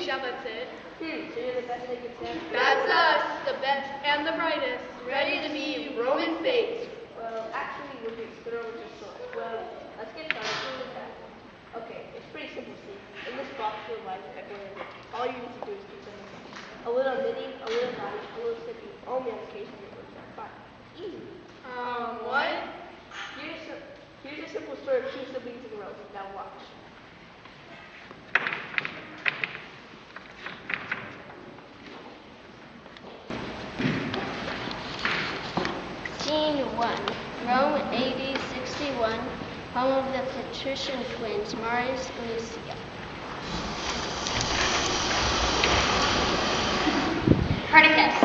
Yeah, that's it. So you're the best they could stand? That's us, the best and the brightest, ready to be Roman fate. Well, actually, we're just throw with your sword. Well, let's get started. Who is that? Okay, it's pretty simple, Steve. In this box, you'll find everything. All you need to do is do something. A little knitting, a little writing, a little sipping. Only on occasion your words are fine. Easy. What? Here's a simple story of two siblings in a row. Now watch. Scene 1. Rome, AD 61, home of the patrician twins, Marius and Lucia. Pernicus!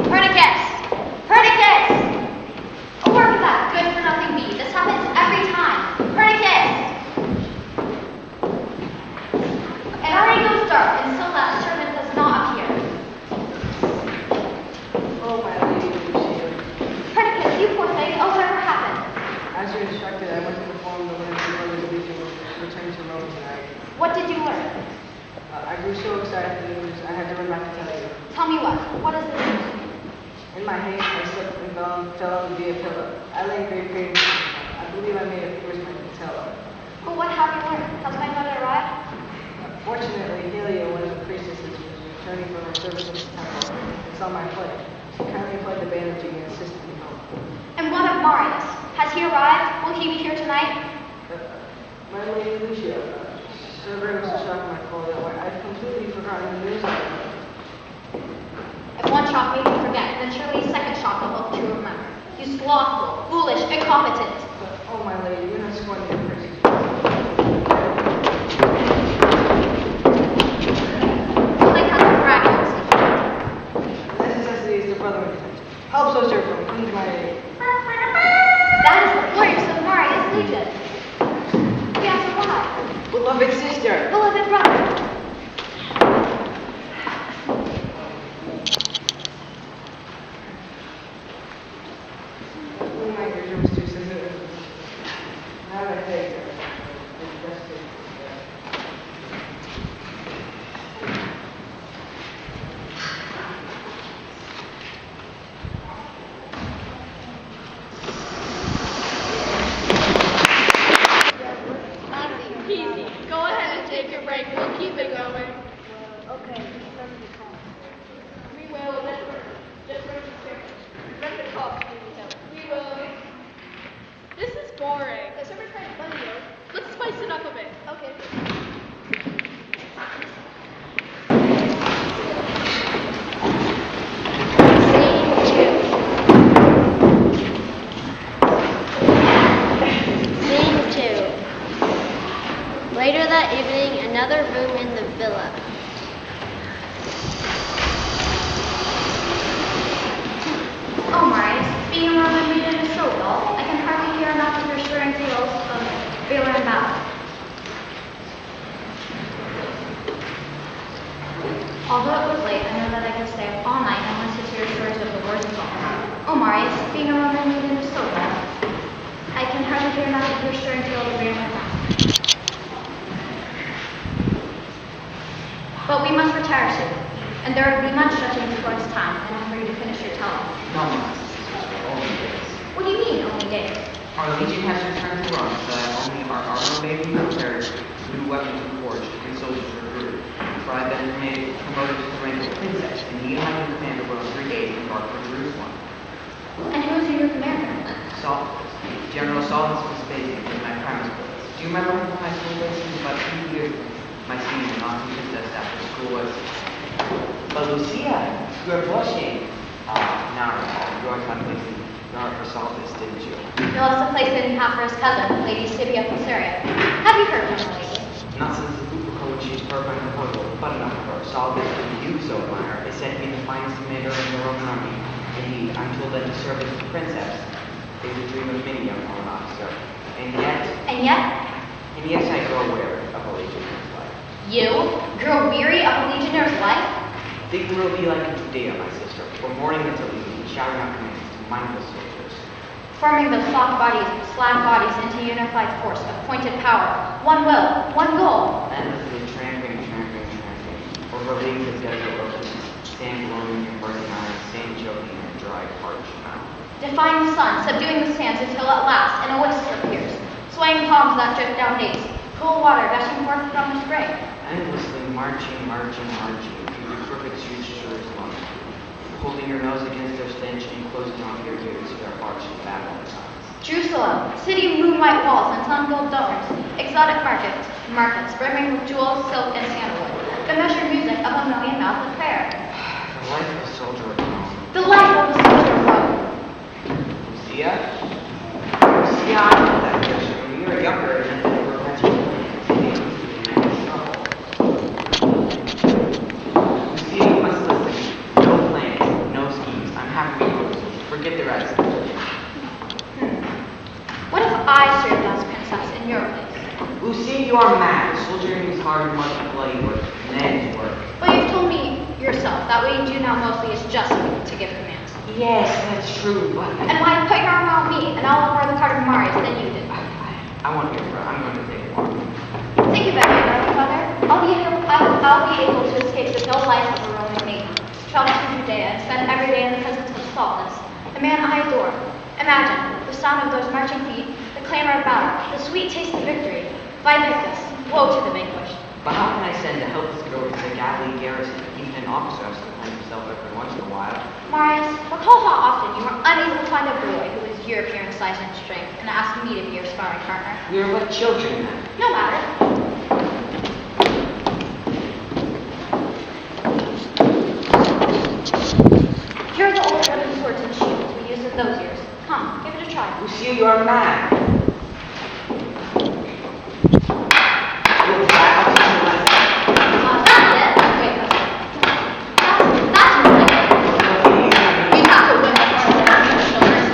Pernicus! Pernicus! Oh, work with that good-for-nothing bee. This happens every time. Pernicus! It already goes dark, and still that servant does not appear. Oh, my lady, Lucia. Pernicus, you poor thing. Oh, whatever happened? As you instructed, I went to perform the winter before the Legion was returning to Rome tonight. What did you learn? I grew so excited at the news, I had to run back to tell you. Tell me what. What is this? In my haste, I slipped and fell on the via pillow. I lay in great pain. I believe I made a first my patella. But what have you learned? Has my mother arrived? Fortunately, Helia, one of the priestesses, was returning from her service at the temple and saw my plight. She kindly applied the bandaging and assisted me home. And what of Marius? Has he arrived? Will he be here tonight? My lady Lucia, so very much shocked my call that I've completely forgotten the news. If one shock made me forget, then surely a second shock will help to remember. You slothful, foolish, incompetent. But, oh, my lady, you're not scorning the person. Something has miraculously. The necessity is the brother of attention. Help so servant, come to my aid. That is the voice of Marius Legion. He has arrived. Beloved sister! Beloved brother. Oh, my ears was too sensitive. Now that I take her, it's best to Easy peasy. Go ahead and take your break. We'll keep it going. Okay, just let me call. We will. Just remember to talk. We will. This is boring. Has ever tried bunny? Let's spice it up a bit. Okay. Scene 2. Later that evening, another room in the villa. Oh, Marius, being a Roman maiden is so dull. I can hardly hear enough of your stirring tales of valor and battle. Although it was late, I know that I could stay up all night and listen to your stories of the wars of Gaul. Oh, Marius, being a Roman maiden is so dull. I can hardly hear enough of your stirring tales of valor and battle. But we must retire soon, and there will be much stretching before it's time, and I'm ready to finish your telling. No, my sisters, only days. What do you mean, only days? Our legion has returned to Rome, so that only our armor may be repaired, new weapons are forged, and soldiers recruited. For I have been promoted to the rank of princess, and he has been commander of Rome's brigade and guard for Jerusalem. And who is your commander? Saulus, General Saulus Vespasian, is my primary school. Do you remember from high school days? He was about 2 years my senior, not princess after school was. But Lucia, you are blushing. Now you always had a place in your heart for Saulus, didn't you? He lost a place that he had for his cousin, Lady Sibia of Caesarea. Have you heard from the lady? Not since the Luperco when she was perfect and portable, but enough of her. Saulus didn't you so admire. They said to be the finest commander in the Roman army. Indeed, I'm told that to serve as the princess is the dream of many young Roman officer. And yet, I grow weary of a legionnaires' life. You grow weary of a legionnaire's life? Think we will be like in Judea, my sister, from morning until evening, shouting out commands to mindless soldiers. Forming those slack bodies into unified force, appointed power, one will, one goal. Endlessly tramping. dry, parched mouth. Defying the sun, subduing the sands until at last in a whisk appears, swaying palms that drift down days, cool water gushing forth from the spring. Endlessly marching, through the crooked streets of Jerusalem, holding your nose against their stench and closing off your ears to their harsh and babbling sounds. Jerusalem, city of moon-white walls and sun-filled domes, exotic markets brimming with jewels, silk, and sandalwood, the measured music of a million-mouthed prayer. The life of a soldier of Rome. The life of a soldier of Rome. Lucia? Lucia, I know that picture. When you were younger, it meant that you were perpetually in trouble. Lucia, you must listen. No plans, no schemes. I'm happy with yours. Forget the rest. What if I served as princess in your place? Lucia, you are mad. Soldiering is hard, much bloody work, men's work. But you've told me yourself that what you do now mostly is just to give commands. Yes, that's true, but And why put your arm around me and I'll look more the part of Marius than you did. I want your friend. I'm going to take a walk. Think about it, darling mother. I'll be able to escape the dull life of a Roman maiden, travel to Judea, and spend every day in the presence of Saulus, the man I adore. Imagine the sound of those marching feet, the clamor of battle, the sweet taste of victory. Vicus, woe to the vanquished. But how can I send a helpless girl to the Galilee garrison? Even an officer has to find himself every once in a while. Marius, recall how often you were unable to find a boy who was your appearance, size, and strength, and asked me to be your sparring partner. We are but children then. No matter. Here are the old wooden swords and shields we used in those years. Come, give it a try. Lucia, you are mad. You'll try. I'll teach you a lesson. That's it. Wait, that's right. We have to win the war on our shoulders.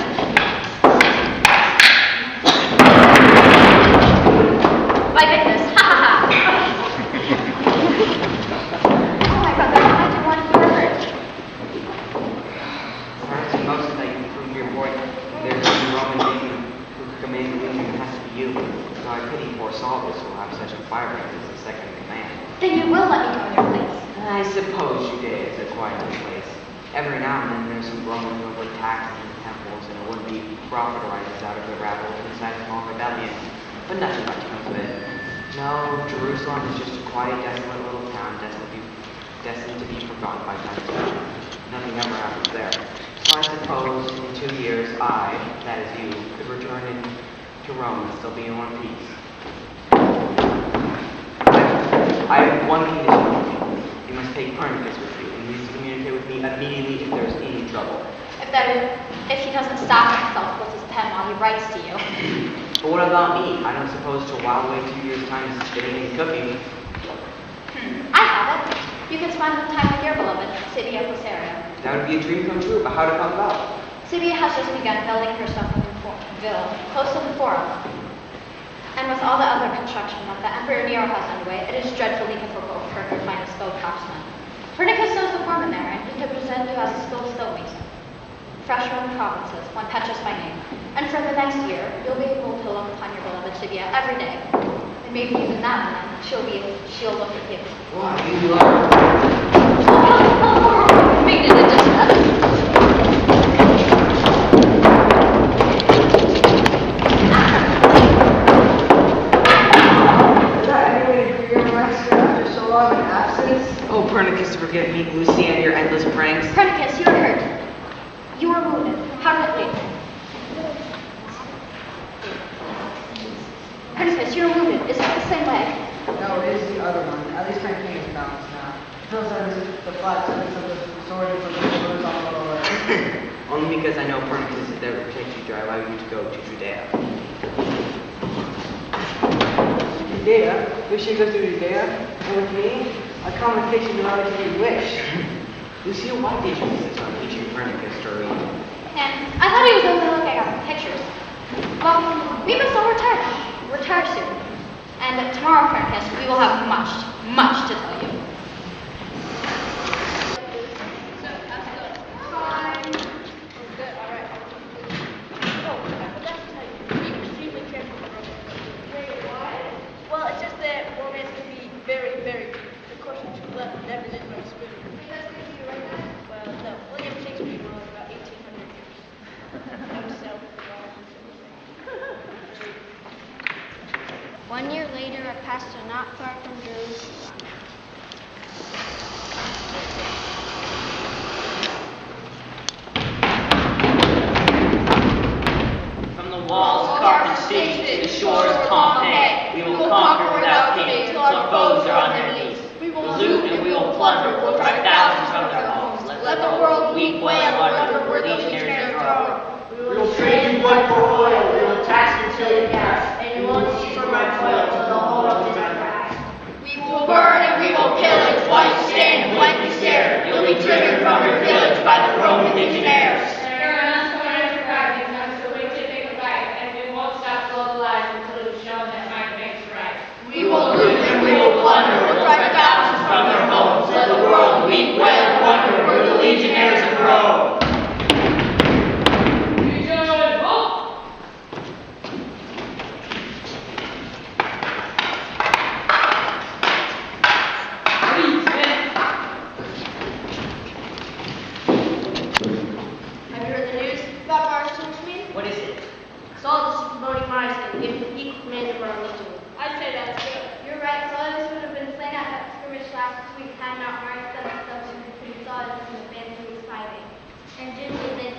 Vicus, ha ha ha. Oh my brother, I do want you were hurt. Perhaps you most that you prove your boy. There's a Roman legion who commands the legion has to be you. So I pity poor Saulus who will have such a fire as the second in command. Then you will let me go in your place. I suppose Judea is a quiet place. Every now and then there's some Roman who would tax in the temples and a would-be prophet arises out of the rabble and incites small rebellions. But nothing much comes of it. No, Jerusalem is just a quiet, desolate little town destined to be forgotten by time to time. Nothing ever happens there. So I suppose in 2 years I, that is you, could return to Rome and still be in one piece. I have one condition. You must take Pernicus with you, and he needs to communicate with me immediately if there's any trouble. If he doesn't stop himself with his pen while he writes to you. But what about me? I don't suppose to while away 2 years' time is spinning and cooking. I have it. You can spend the time with your beloved, Sibia Caesarea. That would be a dream come true, but how to come about? Sibia has just begun building herself a villa close to the Forum. And with all the other construction that the Emperor Nero has underway, it is dreadfully difficult for her to find a skilled craftsman. Pernicus knows the foreman there, and he could present you as a skilled stonemason. Fresh from the provinces, one Petrus by name. And for the next year, you'll be able to look upon your beloved Sibia every day. And maybe even that, and then she'll look at you. Why, you love. Made it into that. Is that any way to greet your master after so long an absence? Oh, Pernicus, forgive me, Lucia, and your endless pranks. Pernicus, you are hurt. You are wounded. How did it bleed? Pernicus, you are wounded. Is it the same leg? No, it is the other one. At least my pain is balanced now. It feels as if the flat surface of the sword is a little on the lower leg. Only because I know Pernicus is there to protect you, do I allow you to go to Judea. Judea? We should go to Judea? And with me? A convocation in order to be wish. Lucia, why did you insist on teaching Pernicus to read? And I thought he was only looking at the pictures. Well, we must all retire soon. And tomorrow, Pernicus, we will have much, much to tell you. Well, it's just that romance can be very, very deep. Of course, never did no spoon. Well, no. William Shakespeare wrote about 18 not far from Jerusalem. From the walls of Carthage city to the shores of Pompeii, we will conquer without pity till our foes are on their knees. We will loot and we will plunder, we'll drive thousands from their homes. Let the world weep, wail, and wonder where legionaries grow. We will trade you wood for oil, we will tax you till you gas, and you won't cease from our toil till the whole of it is past. We will burn and we will pillage while you stand and blankly stare. You'll be driven from your village by the Roman legionnaires. There are unsworn enterprising comes to which it make a right, and we won't stop globalizing until it's shown that might makes right. We will loot and we will plunder, we'll drive thousands from their homes. Let the world weep, wail, and wonder where the legionnaries have grown. What is it? Solidus is promoting Marius and giving him equal command over our legion. I say that's good. You're right, Solidus would have been slain at that skirmish last week had not Marius done the subject between Solidus and the band he was fighting. And didn't you think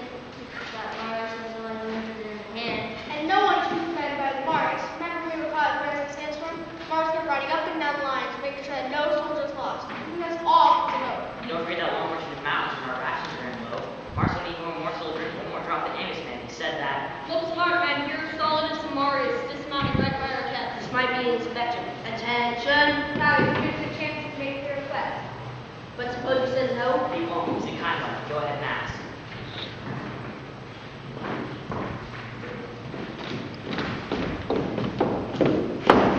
that Mars was only limited in hand? And no one should be commanded by the Mars. Remember we were caught in a sandstorm? Mars kept riding up and down the lines, making sure that no soldiers lost. He has all to know. Don't forget that one portion of mountains when our rations are in low. Mars will need one more soldiers, one more drop than Amos man. He said that. Look smart, man. Here's Solidus and Marius dismounted right by our tent. This might be an inspection. Attention! Now, here's your chance to make your request. But suppose he says no? He won't. He's a kind one. Go ahead and ask.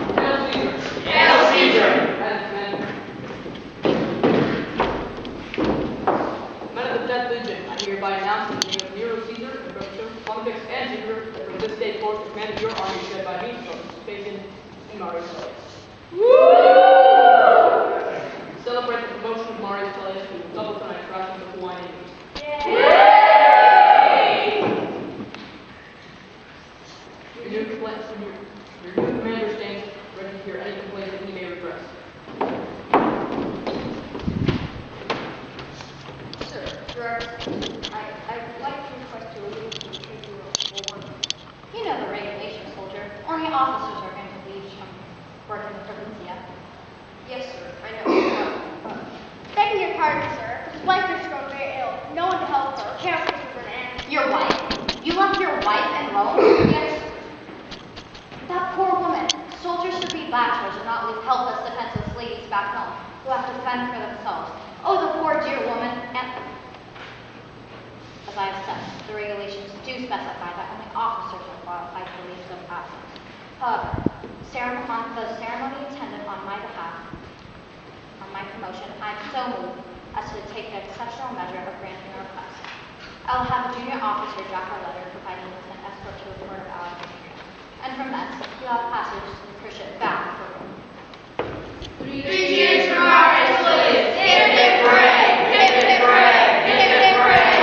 Hail Caesar! Men of the Death Legion, I hereby announce in the name of Nero Caesar, and Brother Pontifex and Caesar, that from this day forth the command of your army is led by me, from Vespasian and Marius Claudius. Celebrate the promotion of Marius Claudius to double tonight's ration of wine and meat. Your new commander stands ready to hear any complaint that he may redress. Sir, I'd like to request you a little tribunal. You know the regulations, soldier. Only officers are going to leave from work in the provincia. Yes, sir, I know. Begging your pardon, sir, but his wife has grown very ill. No one to help her. Care for her and Your wife? You left your wife in Rome? yes, That poor woman. Soldiers should be bachelors and not leave helpless, defenseless ladies back home who have to fend for themselves. Oh, the poor dear woman. And as I have said, the regulations do specify that only officers are qualified for leaves of absence. However, the ceremony attended on my behalf, on my promotion, I am so moved as to take the exceptional measure of granting a request. I will have a junior officer draft a letter providing with an escort to the port of Alexandria. And from thence, you'll have passage to the cruise ship bound for Rome. Three cheers for Marius, please. Hip, hip, hooray! Hip, hip, hooray! Hip, hip, hooray!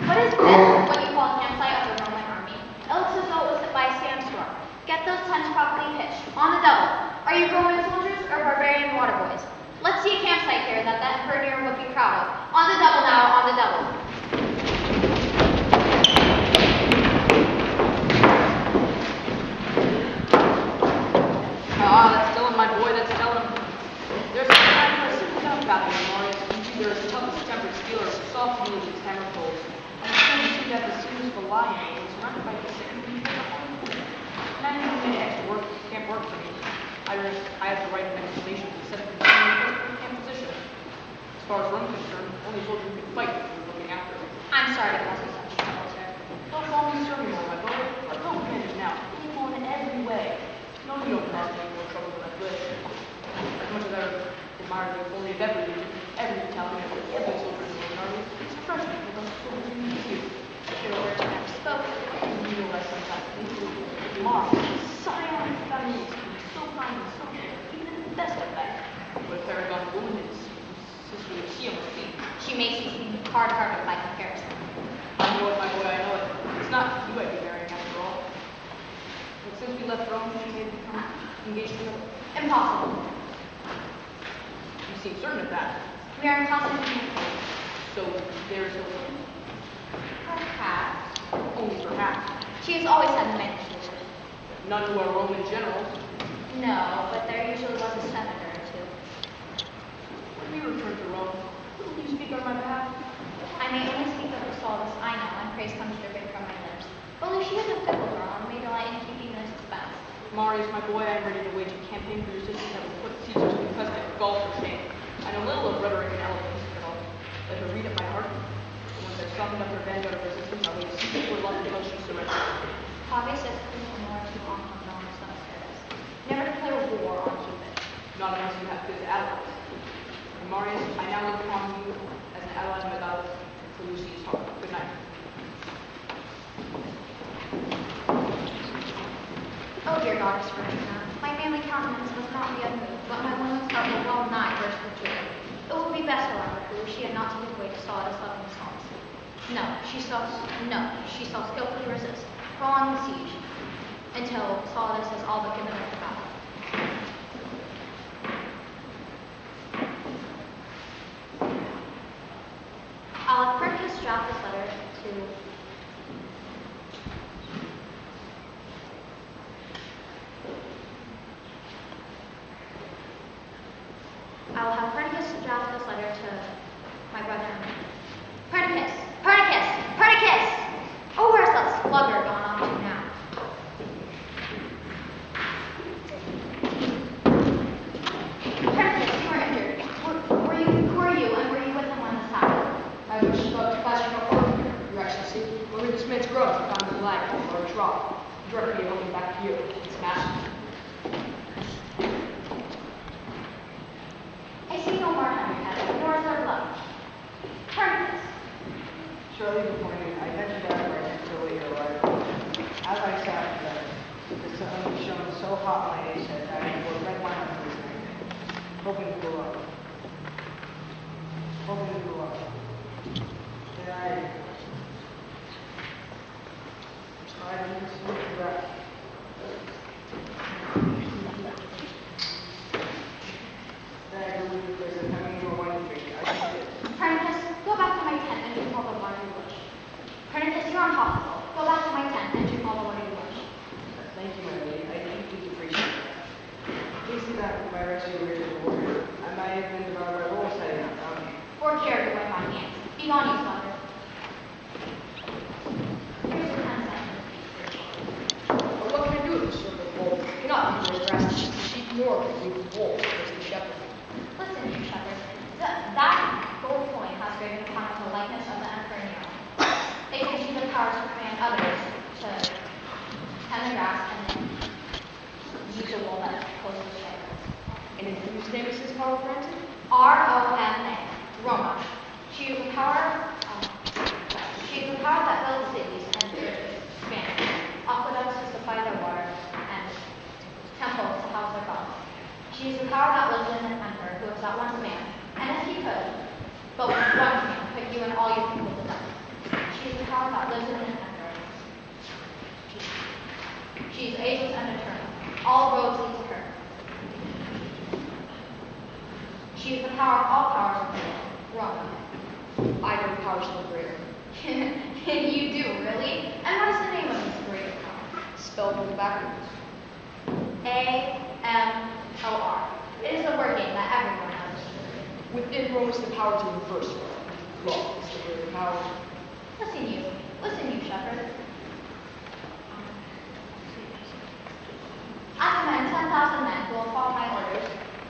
What is this? What you call campsite of the Roman army? It looks as though it was hit by a sandstorm. Get those tents properly pitched. On the double. Are you Roman soldiers or barbarian water boys? Let's see a campsite here that the Emperor Nero would be proud of. On the double now, on the double. That's telling my boy, that's telling him. There's some kind of stuff about him, Marius. They're as tough as tempered steel or as soft as these hammer poles. And the son seems to have the sinews of a lion, and he's surrounded by these sick and and I know many extra work can't work for me. I have to write an explanation to set up the camp position. As far as I'm concerned, only soldiers who can fight are looking after him. I'm sorry to cause you such trouble, sir. Don't call me sir anymore, my boy. Our co-commanders now, equal in every way. No, you don't cause me more trouble than I could. As much as I admire the authority of every battalion, every soldier in the Roman army, it's refreshing to those soldiers who need you. Your words are never spoken. You know that sometimes Mars, scion of families, can be so kind and so good, even in the best of life. But a paragon woman is Sister Lucia must be. She makes you seem hard-hearted by comparison. I know it, my boy, I know it. It's not you I'd be marrying after all. But since we left Rome, she may become engaged to another. Impossible. You seem certain of that. We are in constant communication. So there's no proof? Perhaps. Only perhaps. She has always had many suitors. None who are Roman generals. No, but there usually was a senator or two. When we return to Rome, will you speak on my behalf? I may only speak of the solace I know, and praise comes dripping from my lips. Only she is a fickle girl, and may delight in keeping in suspense. Marius, my boy, I am ready to wage a campaign for your resistance that will put Caesar's bequest at gulf for shame. I know little of rhetoric and eloquence, but I'll let her read at my heart. And once I've summoned up her vanguard of resistance, I'll wait to see her love until she surrenders. Hobbies is more to often known as some service. Never declare war on Cupid. Not unless you have good allies. And Marius, I now look upon you as an ally of my goddess for Lucy's heart. Good night. Oh, dear goddess Virginia, my manly countenance must not be unmoved, but my woman's heart will well nigh burst with joy. It would be best, however, if she had not to give way to solace loving assaults. No, she shall skillfully resist, prolong the siege, until Solidus has all but given up the battle. I'll have Pernicus draft this letter to I will have Pernicus draft this letter to my brother. Pernicus! Pernicus! Pernicus! Oh, where's that slugger gone off to now? Pernicus, you are injured. Who are you, and were you with him when this happened? I was about to pass your order, Your Excellency. Where this man's growth found his life on a large rock. Directly looking back to you. It's massive. I see no mark on your head, nor is there blood. Pernicus! Shortly before noon, I ventured out right next to where you arrived. As I sat there, the sun shone so hot my eyes that I wore red wine on this night, hoping to cool up. Then I tried to sleep throughout. Then I believe there's a coming to a wine tree. I think it. Pernicus, go back to my tent and drink all the water you wish. Pernicus, you're impossible. Go back to my tent and drink all the water you wish. Thank you, my lady. I deeply appreciate that. Please see that my rescue here is rewarded. I might have been devoured by wolves had I not found you. Or carried away by hands. Be gone, you slugger. Here's your 10 seconds. But what can I do with this sort of wolf? I cannot be grass to sheep, nor can we with wolves as the shepherd. Listen, you shepherd. That gold coin has graven upon it the likeness of the Emperor Nero. It gives you the power to command others to tend the grass and then use a wool that closes the shadows. And in whose name is this power granted? Roma. Roma. She is the power. She is the power that builds cities and churches, Spanish, aqueducts to supply their water, and temples to house their gods. She is the power that lives in an emperor who is at once man, and if he could, but with one command, put you and all your people to death. She is the power that lives in an emperor. She is ageless and eternal. All roads lead to her. She is the power of all powers of the world. Roma. I know powers no greater. You do, really? And what is the name of this great power? Spelled on the backwards. A-M-O-R. It is the word game that everyone understands. Within Rome is the power to reverse law. Is the greater power. Listen, you, shepherd. I command 10,000 men who will follow my orders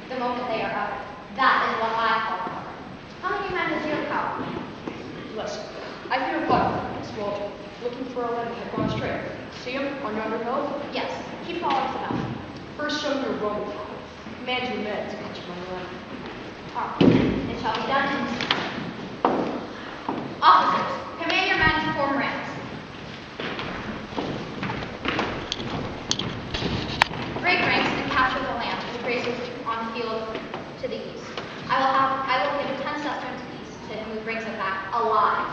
the moment they are uttered. That is what I call power. How many men does your power? Listen, I hear a button, small, looking for a lead that had gone astray. See him on yonder hill? Yes, keep following us about. First show me your Roman power. Command your men to catch him on the run. It shall be done instantly. Officers, command your men to form ranks. Break ranks and capture the lamb who grazes on the field to the east. I will give 10 sesterns apiece to him who brings it back alive.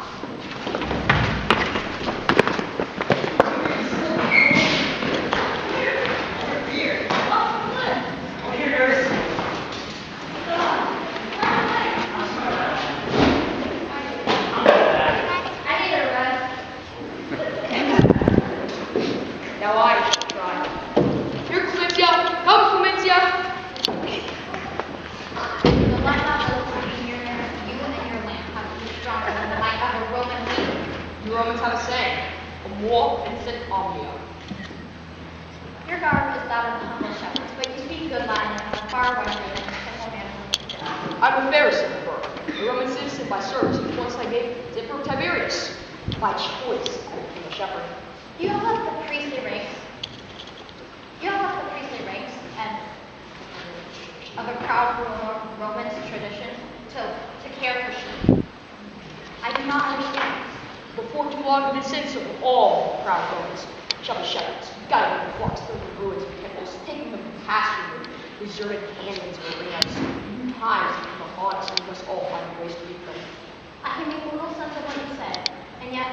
Oh, here. Romans have a saying, amor vincit omnia. Your garb is that of the humble shepherds, but you speak good Latin and are far wiser than the simple man who I'm a Pharisee of birth, a Roman citizen by service, which once I gave the Emperor Tiberius. By choice, I became a shepherd. You don't have the priestly ranks. You don't have the priestly ranks and of a proud Roman's tradition to care for sheep. I do not understand. Before too long, I've been said so of all the proud Romans, shepherds, guiding the flocks through the ruins of temples, taking them to pasture, deserted canyons and arenas. New times have come upon us, and we must all find ways to meet them. I can make little sense of what you said, and yet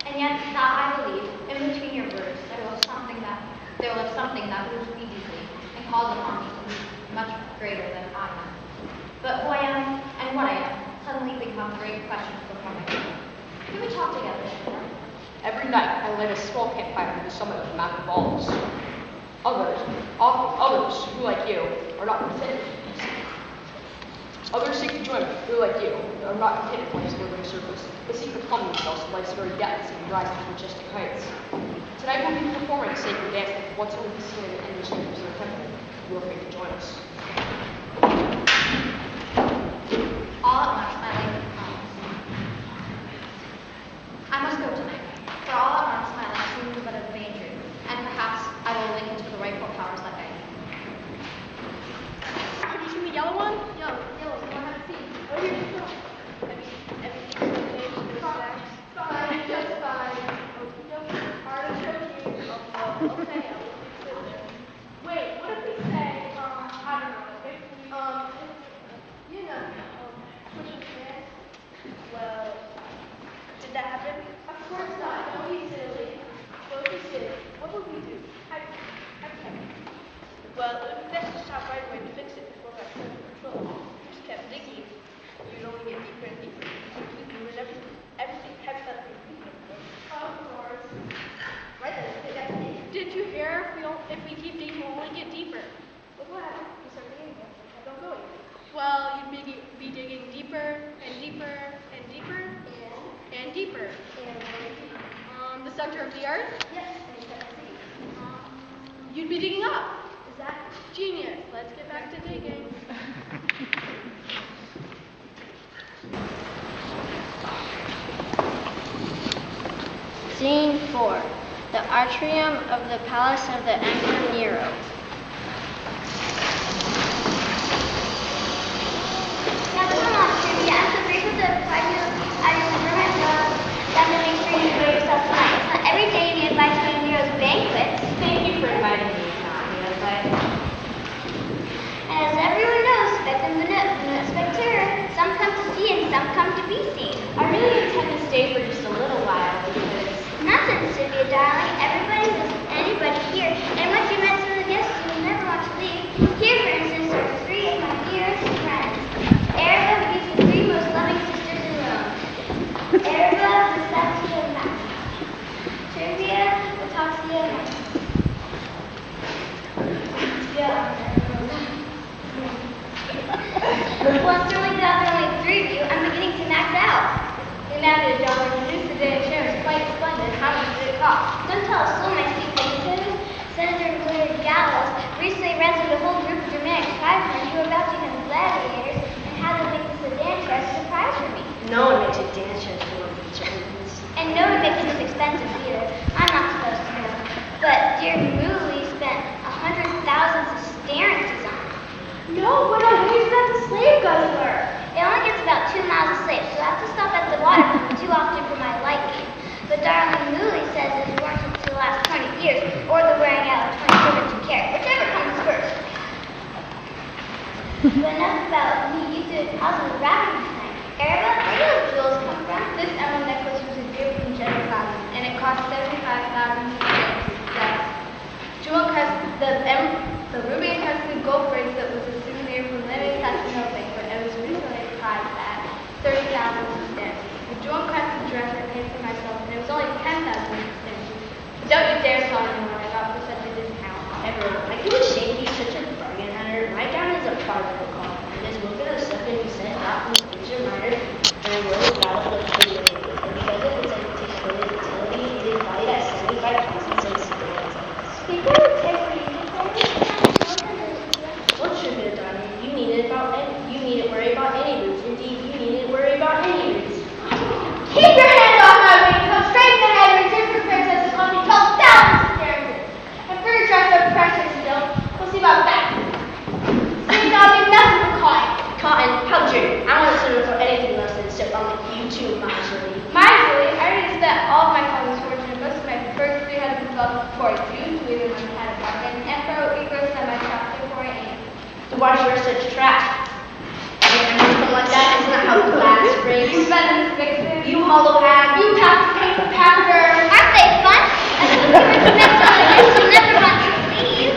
that I believe, in between your words, there was something that moves me deeply and calls upon me to be much greater than I am. But who I am and what I am suddenly become great questions before my mind. Can we talk together, Shepard? Every night, I light a small campfire at the summit of the Mount of Olives. Others who, like you, are not contented with peace. Others seek enjoyment, who, like you, are not content with life's glittering surface, but seek to plumb themselves to life's very depths and rise to majestic heights. Tonight we'll be performing a sacred dance that could once only be seen in the endless chambers of the temple. You are free to join us. All at once, my life comes. I must go tonight, for all at once my life seems but a vain dream, and perhaps I will link into the rightful powers that be. Have you seen the yellow one? Yo, you want to have a seat? Oh, here you go. Everything's okay. Fine, just fine. Artichoke here. Oh, okay. Wait, what if we say, I don't know, if we, switch with this? Well, did that happen? Of course not. Don't be silly. Don't be silly. What would we do? Okay. Well, let's just stop right away to fix it before I turn control. Just kept digging. You'd only get deeper and deeper. Keep doing everything kept up. Of course. Right then, they got to dig. Did you hear? If we keep digging, we'll only get deeper. Look what happened. We start digging again. I don't go anywhere. Well, you'd be digging deeper and deeper and deeper and deeper. And the center of the earth? Yes. You'd be digging up. Is that genius? Let's get back to digging. Scene 4. The atrium of the palace of the Emperor Nero. Now come on, Trivia. I'm so grateful to invite you. I remember myself that to make sure you enjoy yourself tonight. It's not every day you invite me to Nero's banquets. Thank you for inviting me, not And as everyone knows, spectator, some come to see and some come to be seen. I really intend to stay for just a little while because Nonsense, Sylvia, darling. Everybody knows anybody here. And once you met some of the guests, you will never want to leave. Here, for instance, are three of my dearest friends. Erica, who is the three most loving sisters in Rome. Erica, Vistatia, and Maxima. Trivia, Ataxia, and Well, it's really glad there are only three of you. I'm beginning to max out. Imagine, darling, this today chair is quite splendid. How much did it cost? Don't tell us so, my sweet faces. Senator Willard Gallows recently rented a whole group of dramatic tribesmen who were about to become gladiators and had them make this a dance as a surprise for me. No one makes a dance show for Jones. And no one makes this expensive either. I'm not supposed to know. But dear Mooley spent 100,000 sesterces on it. No, but I heard that the slave guzzler. It only gets about 2 miles a slave, so I have to stop at the water fountain too often for my liking. But darling Mooley says it's warranted to last 20 years, or the wearing out of 20 servants who carry, whichever comes first. But enough about me. You did positive rapping tonight. Erica, where do those jewels come from? This emerald necklace was a gift from Jerusalem, and it cost 75,000 sesterces. The ruby encrusted gold bracelet was a souvenir from Lady Constantinople, but it was recently priced at 30,000 sesterces. The jewel encrusted dress I paid for myself, and it was only 10,000 sesterces. Don't you dare tell anyone I got for such a discount. Everyone, are you ashamed to be such a bargain hunter? My gown is a particle call, and this book of stuff that you sent out from the preacher murder, and I wrote about it with video, and because of its invitation, such trash. And something like that isn't that how class breaks. You better fix it. You hollow hag, you packer. Aren't they fun? I told you we're meant to like you never want to leave.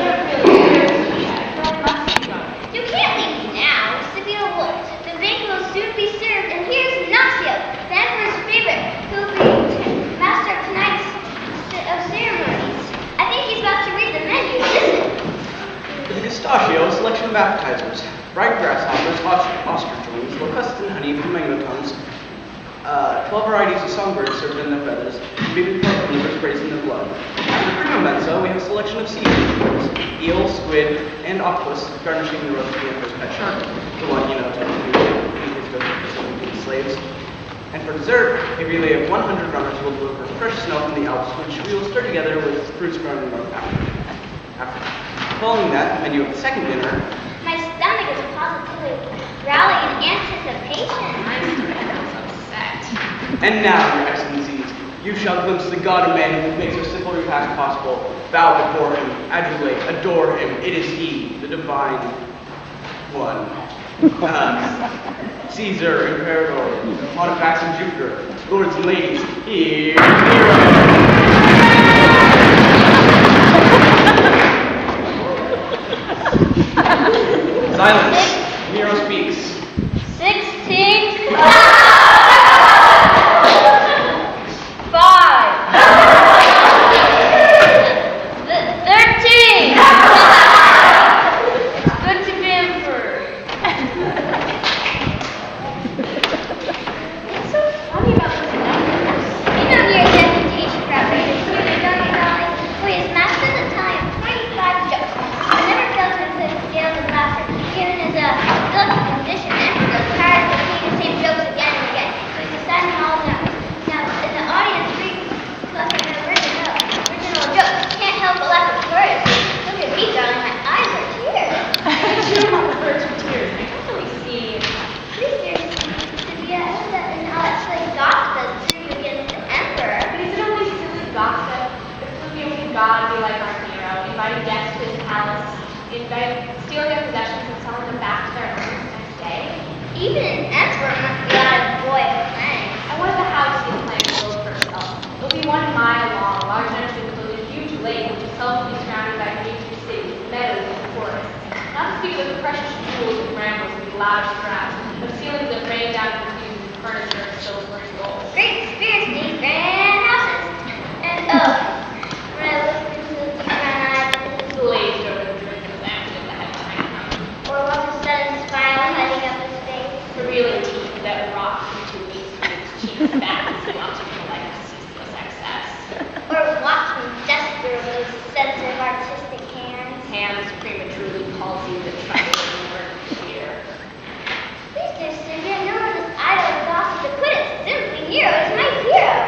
You can't leave now. Sibyl Wolf. The banquet will soon be served, and here's Ignacio, the Emperor's favorite, who will be master of tonight's ceremonies. I think he's about to read the menu. Listen. The pistachio, selection of appetizers, bright grasshoppers, ostriches, locusts and honey, flamingo tongues, 12 varieties of songbirds served in their feathers, baby pork livers braised in their blood. After primo mezzo, we have a selection of seafood, eel, squid, and octopus, garnishing the roast of the Emperor's pet shark, the one, to feed his Pacific slaves. And for dessert, a relay of 100 runners will deliver fresh snow from the Alps, which we will stir together with fruits grown in North Africa. Following that, the menu of the second dinner. My stomach is positively growling in anticipation. My stomach is upset. And now, your excellencies, you shall glimpse the god of man who makes our simple repast possible. Bow before him, adulate, adore him. It is he, the divine one. Caesar, Imperator, Pontifex and Jupiter, lords and ladies, here, Silence. Nero speaks. 16. 13. It's good to be emperor. What's so funny about those numbers? You know Nero's reputation for outrageous humor, don't you, darling? For his master at the time, 25 jokes. I never failed to include scales and laughter. Given his delicate condition, the emperor goes tired of repeating the same jokes again and again. So he decided them all down. Now, in the audience, read collecting an original joke. Can't help but laugh uproariously. Look at me, darling, my eyes are tears. You don't refer to tears. I can't really see. Please, dear Sophia, I know that and how that silly gossip has turned you against the emperor. But is it only silly gossip? If Livia was a god, be like our hero, inviting guests to his palace, stealing their possessions and selling them back to their owners the next day? Even an emperor must be out of boy playing. I wonder how to see the plan built for itself. It will be 1 mile long, large enough to include a huge lake, which itself will be surrounded by major cities, meadows, and forests. Not to speak of the precious jewels and brambles and the lavish grass, of ceilings that rain down confused with furniture of silver and gold. Great spirits need grand houses. And when I looked into the deep brown eyes, Glazed over the dripping lamp in the head of my or watched a sudden smile lighting up his face. revealing teeth that rock into waist with its cheeks back as they ought to feel like a ceaseless excess. Or watch me gesture with those sensitive artistic hands. Hands prematurely palsied that tremble in the word fear. Please, dear Sylvia, no one is idle gossip. To put it simply, Nero is my hero.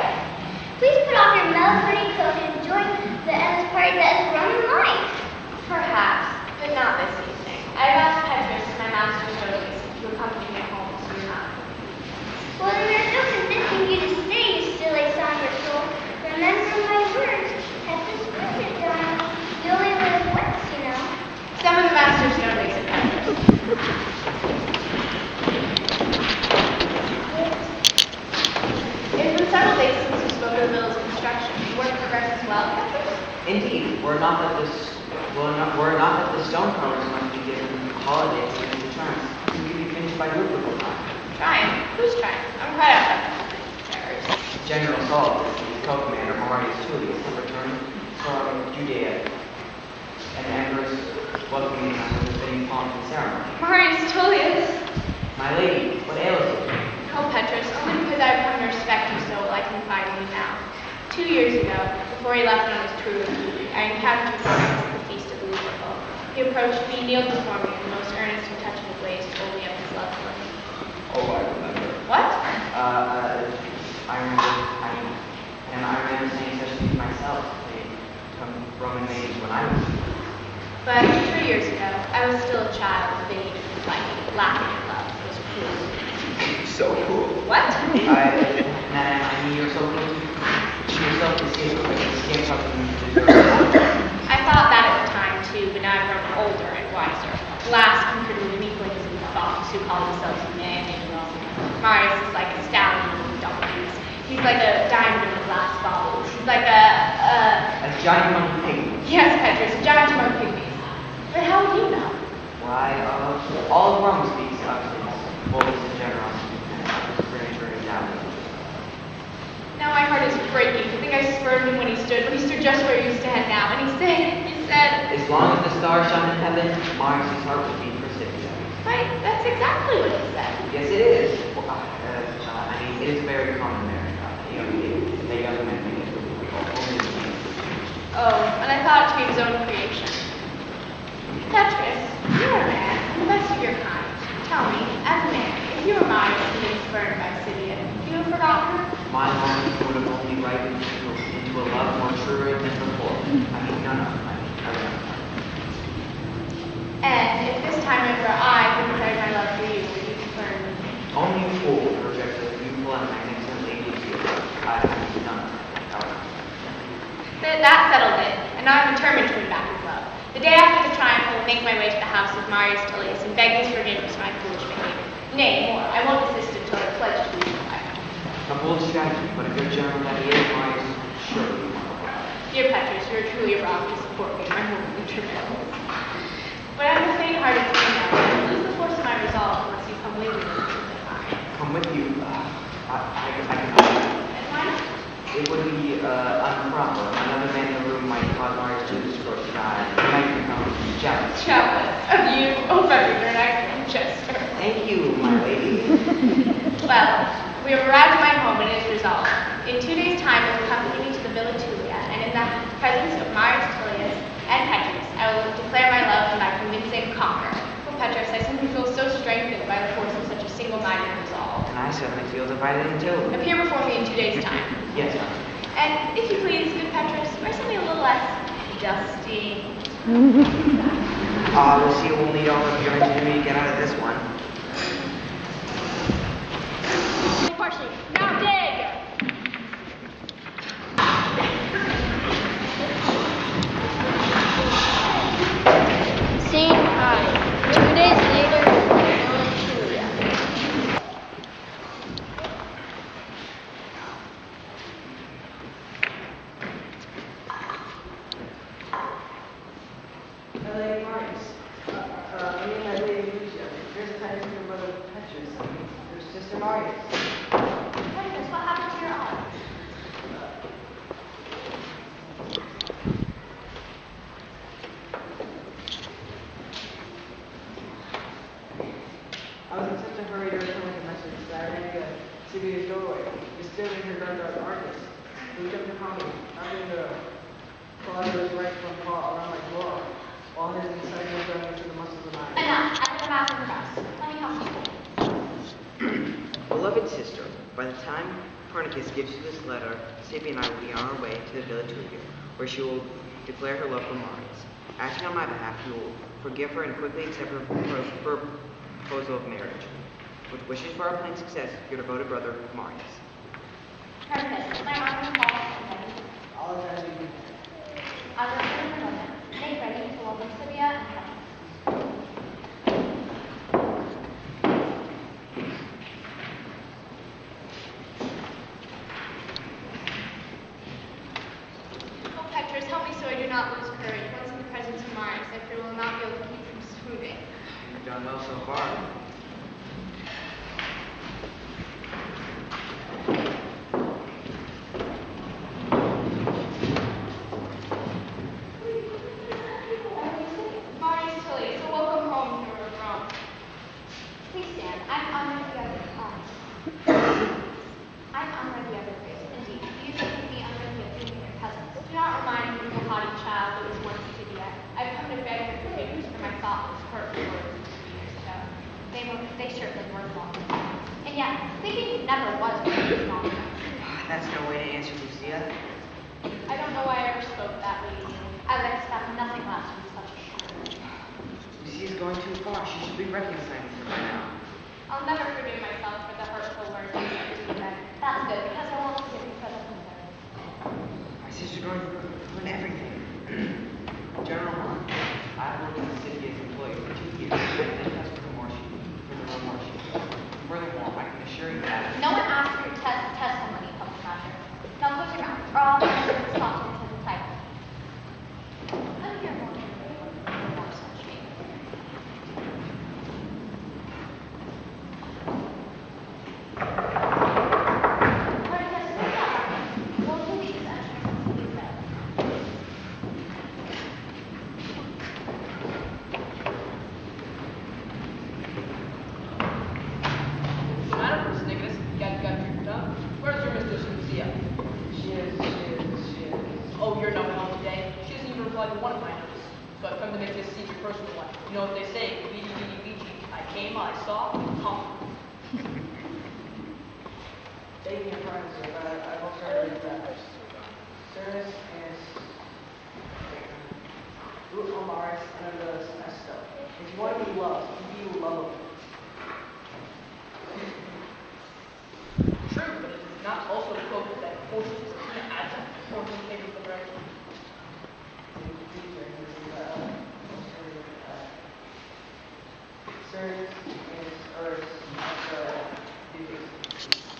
Please put off your melancholy coat and join the endless party that is Roman life. Perhaps, but not this evening. I have asked Petrus, my master Sophocles, to accompany me home to your night. Well, then there's no convincing you to stay, you silly son of your soul. Remember my words. At this visit, darling, you only live once, you know. Some of the master's notice at Petrus. It has been several days since you spoke of the village construction. Work progresses well, Petrus? Indeed, were it not that the stone throwers must be given holidays in his returns, it could be finished by biblical time. Trying? Who's trying? I'm quite out there. General Saul, the co-commander Marius Tullius, have returned from Judea, and the emperor's welcoming us with a fitting pomp and ceremony. Marius Tullius. My lady, what ails you? Oh, Petrus, only because I've come to respect you so will I confide in you now. 2 years ago, before he left on his tour of duty, I encountered him at the feast of the Lupercal. He approached me, kneeled before me, in the most earnest and touching of ways told me of his love for me. Oh, I remember. What? I remember saying such things myself. They come Roman ladies when I was. But 3 years ago, I was still a child, vain and flighty, laughing at love. It was cruel. So cool. What? Madame, I knew you were so cool. She herself escaped up from the I thought that at the time, too, but now I've grown older and wiser. Last, conquered beneath themselves men and Rome. Marius is like a stallion with donkeys. He's like a diamond in a glass bottle. He's like A giant monkey pig. yes, Petrus, a giant among pygmies. But how would you know? Why, all of Rome speaks of his boldness and generosity, and very, very doubting. Now my heart is breaking to think I spurned him when he stood just where you stand now. And he said, As long as the stars shine in heaven, Marius' heart will beat for Scipio. right, that's exactly what he said. Yes, it is. Well, I mean, it is very common there. The young men think it only the king. Oh, and I thought it to be his own creation. Petrus, you're a man, and the best of your kind. Tell me, as a man, if you were Marius and being spurned by Scythia, you have forgotten her? My longing would have only ripened into a love more truer than before. I mean, none of them. I remember. And if this time ever I could declare my love for you, would you spurn me? Only a fool would reject the beautiful and magnificent lady of you. I have none of them. That settled it, and now I'm determined to win back his love. The day after the triumph, I will make my way to the house of Marius Tullius and beg his forgiveness for my foolish behavior. Nay, more, I won't desist until I pledge to leave his life. A bold strategy, but a good general that he is, Marius surely. Dear Petrus, you are truly a rock to support me in my holy travails. But I am a faint-hearted thing now, and I will lose the force of my resolve unless you come with me to mine. Come with you. I cannot. And why not? It would be improper. Another man in the room might cause Marius to destroy his eye. He might become jealous. Jealous of you, oh Petrus, I Chester. Thank you, my lady. Well, we have arrived at my home and it is resolved. In 2 days' time, you will accompany me to the Villa Tullia, and in the presence of Marius Tullius and Petrus, I will declare my love and by convincing conquer. Oh, Petrus, I simply feel so strengthened by the force of such a single-minded resolve. And I suddenly feel divided in two. Appear before me in 2 days' time. Yes, sir. And if you please, good Petrus, wear something a little less dusty. We'll see we'll need all of your ingenuity to get out of this one. Partially. Now dig! Scene 5. 2 days later, Villa Tullia. My lady Marius. My lady Lucia. Here's a tiny your brother Petrus. Here's Sister Marius. Petrus, what happened to your arm? I was in such a hurry to return with a message that I ran to Scipia's doorway. He's still in her guard Arcus. He kept upon me, having the claws of his right front paw around my jaw, while his inside was going into the muscles of mine. Enough. I have a massive press. Let me help you. Beloved sister, by the time Copernicus gives you this letter, Scipio and I will be on our way to the Villa Tullia, where she will declare her love for Marius. Acting on my behalf, you will forgive her and quickly accept her proposal of marriage. With wishes for our planned success, your devoted brother, Marius. Petrus, my arm is falling and ready. All the time you I will return in a moment. Make ready to welcome Scythia and Petrus. Oh, Petrus, help me so I do not lose courage. Once in the presence of Marius, I fear we will not be able to keep from swooning. You've done well so far. Marius Tullius, so welcome home, hero of Rome. Please stand. I'm honored you have I'm honored you have grace. Indeed, you should be unworthy of being in your presence. Do not remind me of the haughty child that was once Scythia. I've come to beg her forgiveness for my thoughtless, hurtful words 2 years ago. They certainly were long. And yet, thinking never was long. That's no way to answer, Lucia. I don't know why I ever spoke that way to you. I would expect nothing less from such a shrew. Lucia's going too far. She should be reconciling with her by now. I'll never forgive myself for the hurtful words I said to you then. That's good, because I won't forgive you for the things. My sister's going to ruin everything. General, I've worked as Scythia's employee for 2 years, and then that's for the remorse. conquer. Taking your friends, I will start with Service is Roma Amor Boys, and then the Esto. If you want to be loved, be lovable. True, but it is not also the quote that forces to add some or to make it the right. Service is Earth,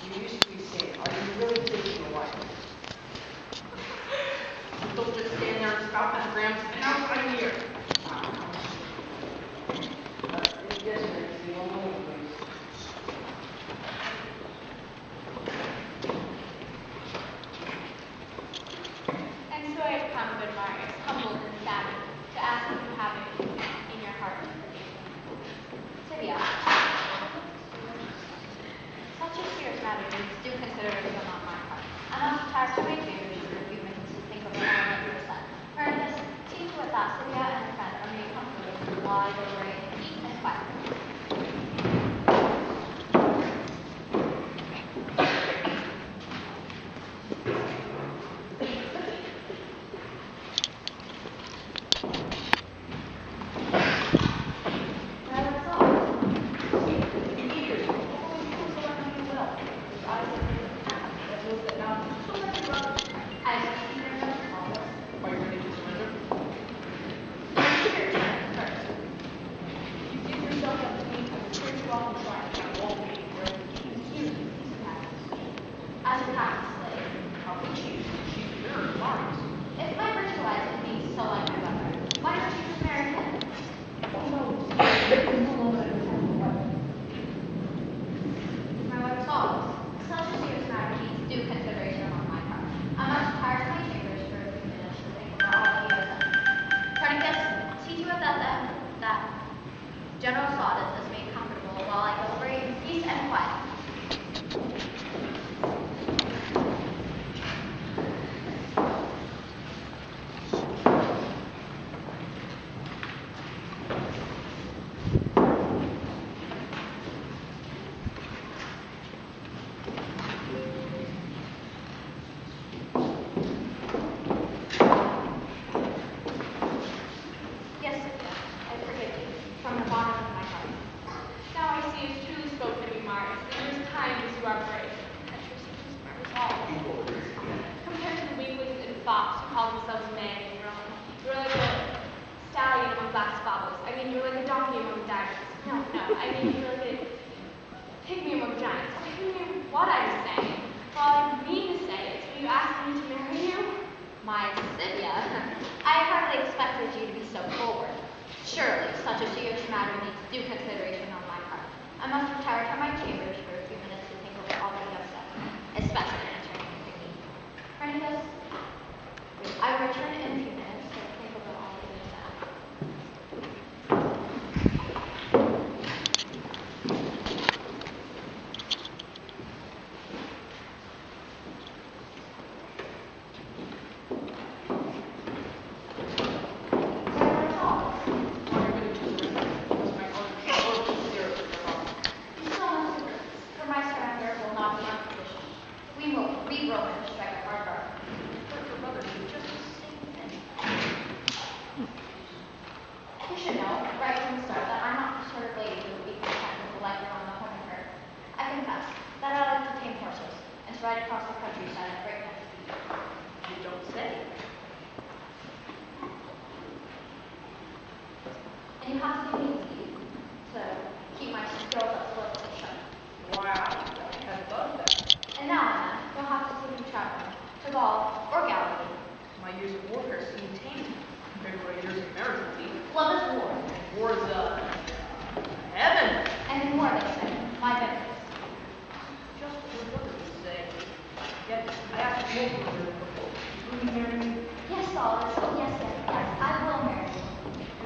you used to be seen. Are you really taking a wife? Don't just stand there and spout anagrams, and now I'm here. Yes, sir. It's the only one, please. And so I have come, good Marius, humbled and saddened, to ask if you have it in your heart to forgive me. Sylvia, such a serious matter needs due consideration on my part. I must pass to my favors for a few minutes to think of all that you have said. For in this, see to it that Sylvia and her friend are made comfortable while I go away in peace and quiet. Are you ready to surrender? You give yourself up to me for the church you often try to find all the As a practice slave, How could she? She's very Marius. if my virtue lies in being so like my brother, why don't you just marry him? My wife follows. Such a serious matter needs due consideration on my part. I must retire to my chambers for a few minutes to think about all that he has done. Copernicus, see to it that General Sawdust is made comfortable while I go away in peace and quiet. Yes, Sophia, I forgive you from the bottom of my heart. Now I see it's truly spoken of you, Marius, that you're as kind as you are brave. That your secrets are resolved. Compared to the weaklings and fops who call themselves men in Rome, you're like a stallion among black squabbles. I mean, you're like a donkey among daggers. No, I mean, you're like a pygmy among giants. I mean, what I'm saying. All I mean to say is, will you ask me to marry you? My Sylvia, I hardly expected you to be so forward. Surely, such a serious matter needs due consideration on my part. I must retire to my chambers for a few minutes to think over all that you have said, especially answering me. Copernicus, I will return in a few minutes to think over all that you have said. General Sawdust, Are you ready to surrender? Was my honor so sincere for your heart? be so uncertain, for my surrender will not be unconditional. We Romans strike a hard bargain. But your brother did just the same thing. You should know, right from the start, that I'm not the sort of lady who would be content with a life around the home her. I confess that I like to tame horses and to ride across the countryside at breakneck speed. You don't say. And you have to give me leave to keep my skills up to level with sharp. Wow, I hadn't thought of that. And now, Anna, you'll have to take me traveling, to ball or Galilee. My years of warfare seem tame compared to my years of marriage will be. Love is war, War's, heaven. and more they say, my benefits. Just what your brother would say. Yet, I asked you before. Will you marry me? Yes, Solace, yes, I will marry you.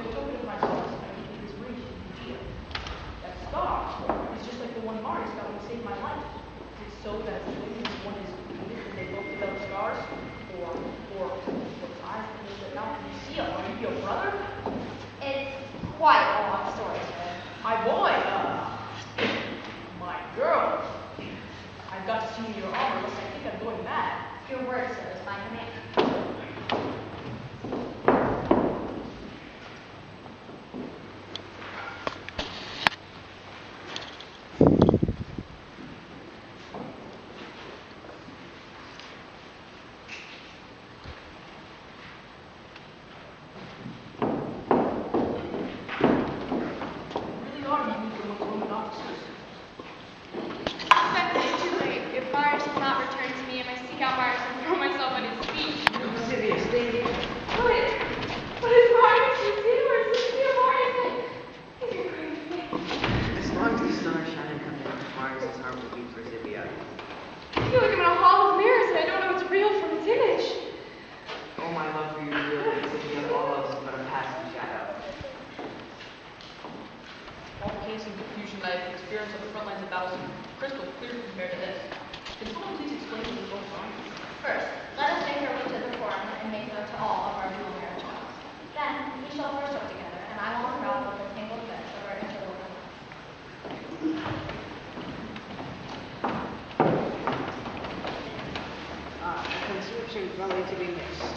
In a token of my solace, I give you this ring from Judea. That star is just like the one Marius got when he saved my life. It's so that as the one is wounded and they both develop scars, or those eyes that live at now, can you see it? Are you your brother? It's quite a long story, sir. My boy, see me in your armor unless I think I'm going mad. Your word, sir, is my command. Really are unique among Roman officers. That's it, too late. If Marius will not return to me, I must seek out Marius and throw myself at his feet. Sylvia, stay here. But is Marius sincere or is Cynthia Marius? He's a crazy thing. As long as the stars shine and come down, Mars' heart will beat for Zibia. I feel like I'm in a hall of mirrors and I don't know what's real from its image. Oh, my love for you is real, and Zibia, all else is but a passing shadow. All the chaos and confusion I have experienced on the front lines of battle seem crystal clear compared to this. Can someone please explain what is going on? First, let us make our way to the forum and make known to all of our dual marriage vows. Then, we shall worship together, and I will unravel the tangled threads of our interwoven lives. The conscription probably to be missed.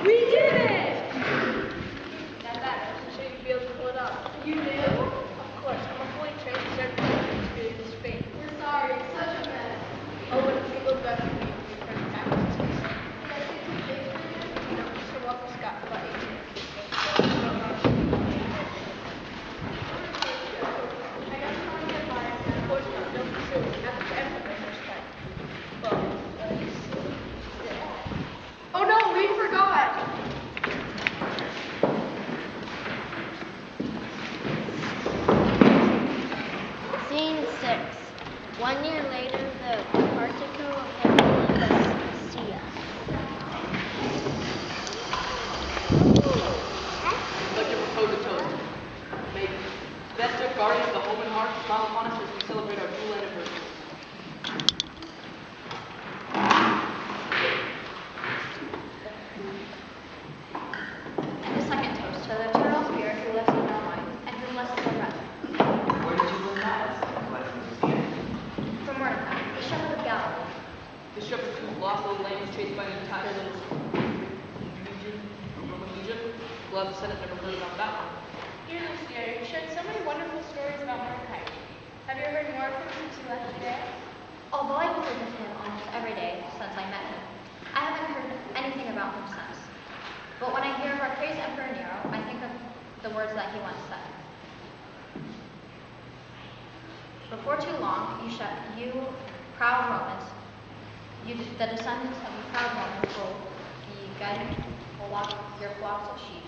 We did it! That matters. I'm sure you'd be able to pull it off. You do? Of course. I'm a fully trained certified experienced Spain. We're sorry, it's such a mess. Oh, but it's legal better for me to be friends with Max. Did I say too big for you? No, Mr. Walter Scott, about 18 years. I got to find my bias Of course not. Don't be silly. After everything the first time. Well, Oh no, we forgot. Scene 6. 1 year later, the Partico of the Villa I'd like to propose a toast. May Vesta, guardian of the home and heart, smile upon us as we celebrate our dual anniversary. And the second toast to the eternal spirit who lives in our minds and who blesses our breath. Where did you learn that? Blessings of the end. From Mordecai, the shepherd of Galilee. The shepherd whose lost little lamb was chased by an entire little Roman legion. Glad the Senate never heard about that one. Dear Lucia, you shared so many wonderful stories about Mordecai. Have you heard more of him since you left today? Although I visit him almost every day since I met him, I haven't heard anything about him since. But when I hear of our praised Emperor Nero, I think of the words that he once said. Before too long, you proud Romans, the descendants of the proud Romans will be guiding your flocks of sheep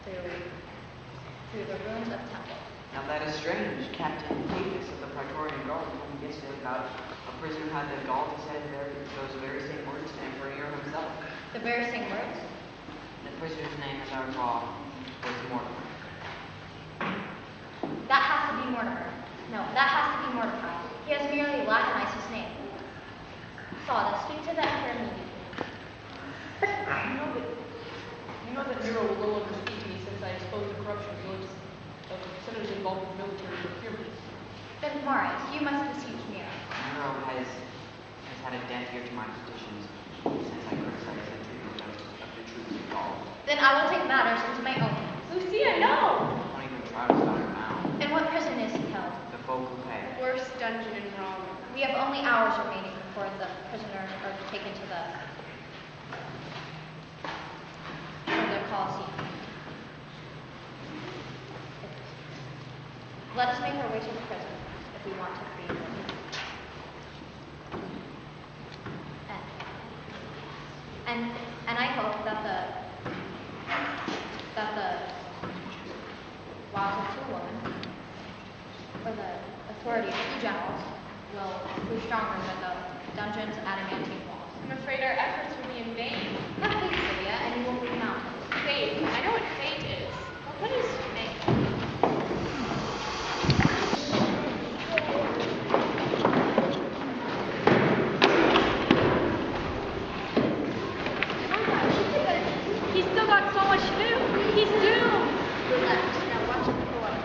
through the ruins of temple. Now that is strange. Captain Pepys of the Praetorian Guard told me yesterday about a prisoner who had the gall to say those very same words to Emperor Nero himself. The very same words? The prisoner's name, as I recall, was Mortimer. That has to be Mortimer. No, that has to be Mordecai. He has merely Latinized his name. Saw speak to the Emperor immediately. You know that Nero will no longer speak to me since I exposed the corruption of senators involved in military procurement. Then Marius, you must beseech Nero. Nero has had a deaf ear to my petitions since I criticized the treatment of the troops in Gaul. Then I will take matters into my own hands. Lucia, no! Don't even try to stop him now. In what prison is he held? The folk who pay. Worst dungeon in Rome. We have only hours remaining before the prisoner are taken to the Colosseum. Let us make our way to the prison if we want to free him. And I hope that the wiles of two women, or the authority of two generals, will prove stronger than the dungeon's adamantine walls. I'm afraid our efforts will be in vain. Have faith, Sylvia, and you will move mountains. Fate. I know what fate is. But what is fate? He's still got so much to do. He's doomed. Relax. Now watch him go up.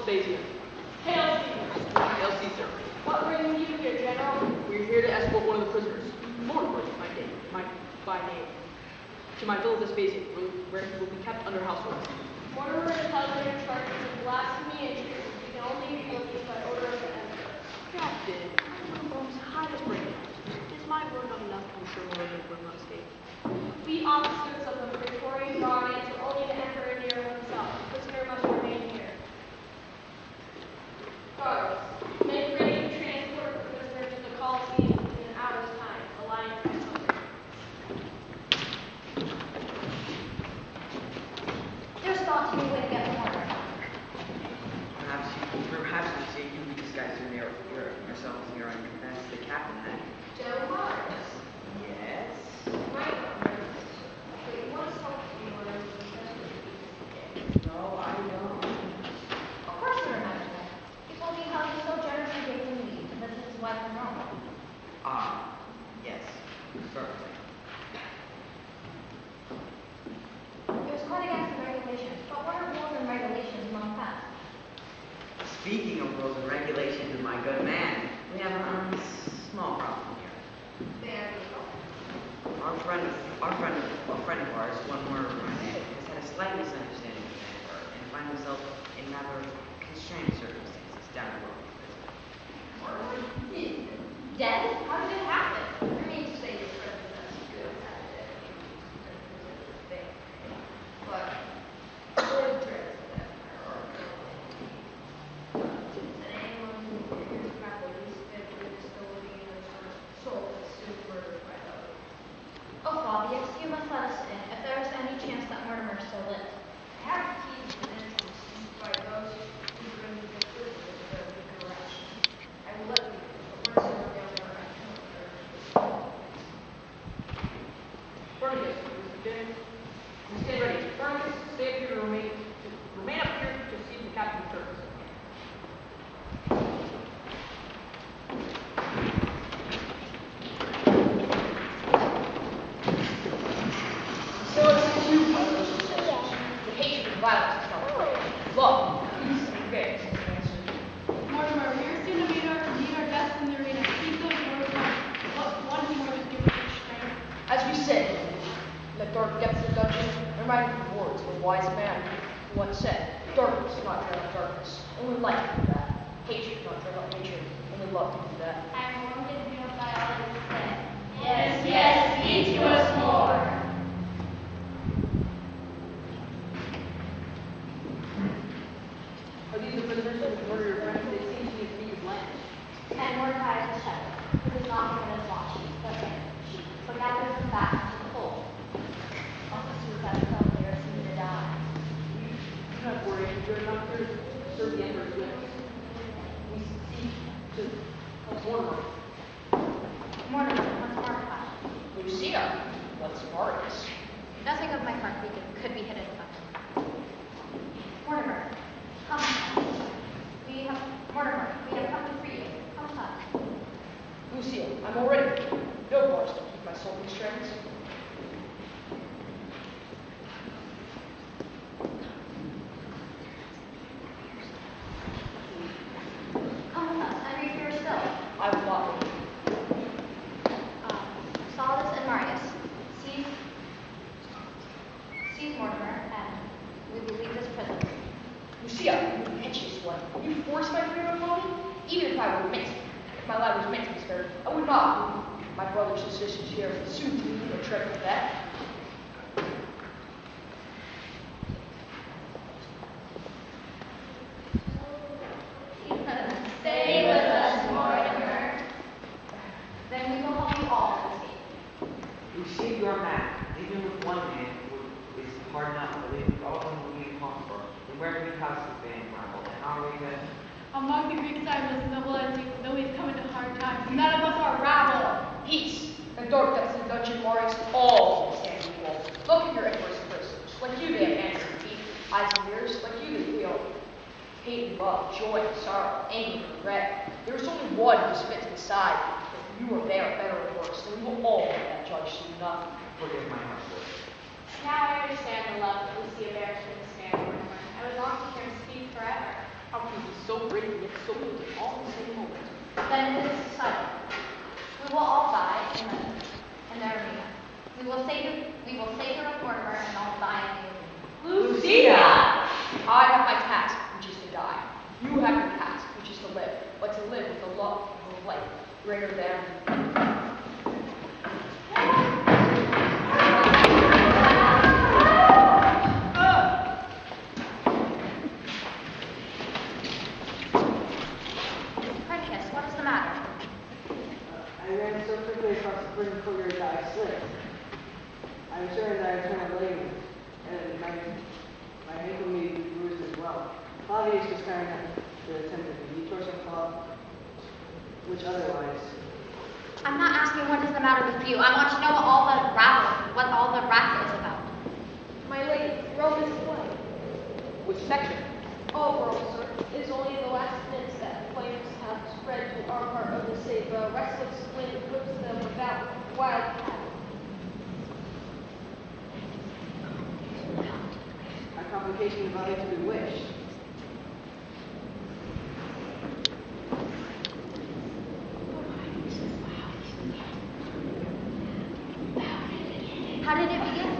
Vespasian. Hail Caesar. Hail Caesar. What brings you here, General? We're here to escort one of the prisoners, Mortimer by name, to my villa Vespasian, where he will be kept under house arrest. Mortimer is held under charges of blasphemy and treason. He can only be released by order of the emperor. Captain, Rome's highest rank. Is my word not enough to ensure Mortimer will not escape? We officers of the Praetorian Guard answer only the emperor Nero himself. The prisoner must remain here. Guards, make ready to transport the prisoner to the Colosseum in an hour's time. Alliance and comfort. There's got to be a way to get Mortimer. Perhaps you see, you can disguise yourselves here and confess the captain then. Joe Mars. Yes? Right. Wait, what's talking about? No, I don't. Of course you remember that. He told me how he so generously gave him leave to visit his wife in Rome. Ah, yes, certainly. It was quite against the regulations, but what are rules and regulations among pets? Speaking of rules and regulations, my good man, we have a small problem here. A friend of ours, one more has had a slight misunderstanding with the emperor and find himself in rather constrained circumstances down the road. Dead? How did it happen? You mean to say your friend is good at it? But what is it? Did anyone who have the least bit of disability or soul is soon murdered by others? Oh, Fabius, you must let us in if there is any chance that Mortimer still lives. I have keys to this seized by those who bring the prisoner to the direction. I will let you, but once you are down there, I cannot Farnacus, we stand ready. Farnacus, stay up here to remain up here to see the captain returns. So it's you, brothers and sisters. The hatred and violence is not afraid. Love, peace, and fairness is the answer. Mortimer, we are soon to meet our deaths in the arena. Keep those words one more to give us strength. As we said, let dark depths of the dungeon remind you of the words of a wise man who once said, darkness cannot drown out darkness, only light can do that. Hatred cannot drown out hatred, only love can do that. I'm warmed and healed by all that is said. Yes, yes, speak to us more. Are these the prisoners who murdered your friend? They seem to be as meek as lambs. And Mordecai is a shepherd, who does not give his flock sheep, but gathers them back into the fold. Officers that come there seem to die. Do not worry, we are not here to serve the emperor's whims. We seek to help Mortimer. Mortimer, what's Mordecai? Lucia, what's Marius? Nothing of my heart could be hidden from him. Mortimer, come. Mortimer, we have come to free you. Come inside. Lucia, I'm already free. No bars to keep my soul constrained. Come with us and read here still. I will not leave. Solidus and Marius, seize Mortimer, and we will leave this prison. Lucia, you impetuous one. You force my freedom upon me? Even if my life was meant to be spared, I would not. My brothers and sisters here would soon be in a dreadful death. Stay with us, Mortimer. Then we will help you all to escape. You see your map, even with one man, is hard enough to leave all of them will be comfort. And where do we house the band rumble? And how are we going to... Among the Greek settlers, noble and duke, though we've come into hard times, none of us are rabble. Peace and dark depths of the dungeon, Marius, all stand equal. Look at your emperor's prisoners. Like you, they have hands and feet, eyes and ears. Like you, they feel hate and love, joy and sorrow, anger and regret. There is only one who is fit to decide if you or they are better or worse. And we will all be that judge soon enough. Forgive my heart, Lord. Now I understand the love that Lucia bears for this man, Mortimer. I would long to hear him speak forever. How can you be so great and yet so guilty all in the same moment? Then it is decided. We will all die in the arena. We will save the reformer and all die in the arena. Lucia! I have my task, which is to die. You have your task, which is to live, but to live with the love of life greater than. Prentice, what is the matter? I ran so quickly across the burning courtyard that I slipped. I'm sure that I turned a leg, and my ankle may be bruised as well. Claudius was staring at the attendant. He tore some cloth, which otherwise. I'm not asking what is the matter with you. I want to know what all the racket is about. My lady, Rome is aflame. Which section? All Rome, sir. It is only in the last minutes that the flames have spread to our part of the city, but a restless wind whips them about wild cattle. A complication of others to be wished. How did it begin?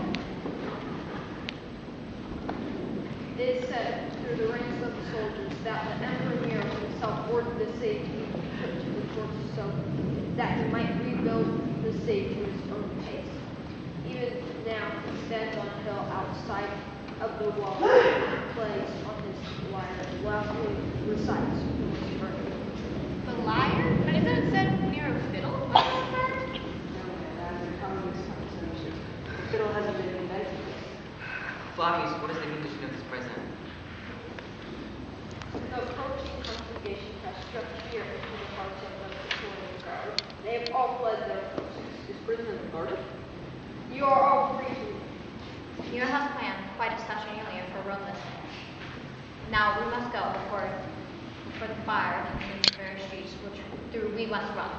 It is said through the ranks of the soldiers that the Emperor Nero himself ordered the city to be put to the torch so that he might rebuild the city to his own taste. Even now he stands on a hill outside of the wall and plays on his lyre while he recites his verse. The lyre? But isn't it said near a fiddle? No, and as a common misconception, the fiddle hasn't been invented. Flavius, what does it mean to know this present? The approaching congregation has struck fear into the hearts of the Praetorian Guard. They have all fled their posts. Is prison guarded? You are all free to leave. Nero has planned quite a saturnalia for Rome this day. Now we must go before the fire in the very streets through we must run.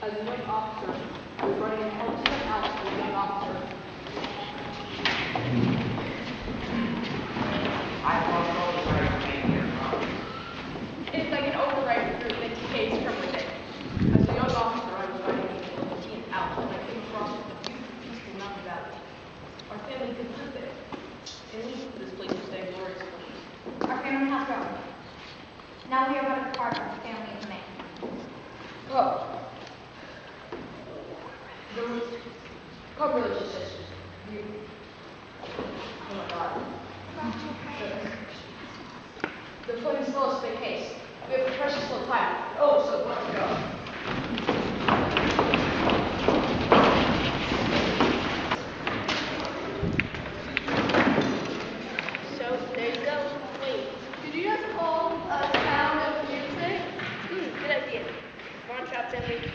As a young officer, I was running an ultimate house as a young officer. I lost all the right to make here. It's like an override through the case from within. As a young officer, I was riding a team out and I came across a beautiful, peaceful mountain valley. Our family could live there. And we knew this place would stay glorious. Our family has grown. Now we are but a part of the family of man. Come. Come, religious sisters. Oh my God. The flames still us make haste. We have precious little time. Oh, so much to go. So there you go. Wait, did you just hold a sound of music? Good idea. Come on, Chops, and leave.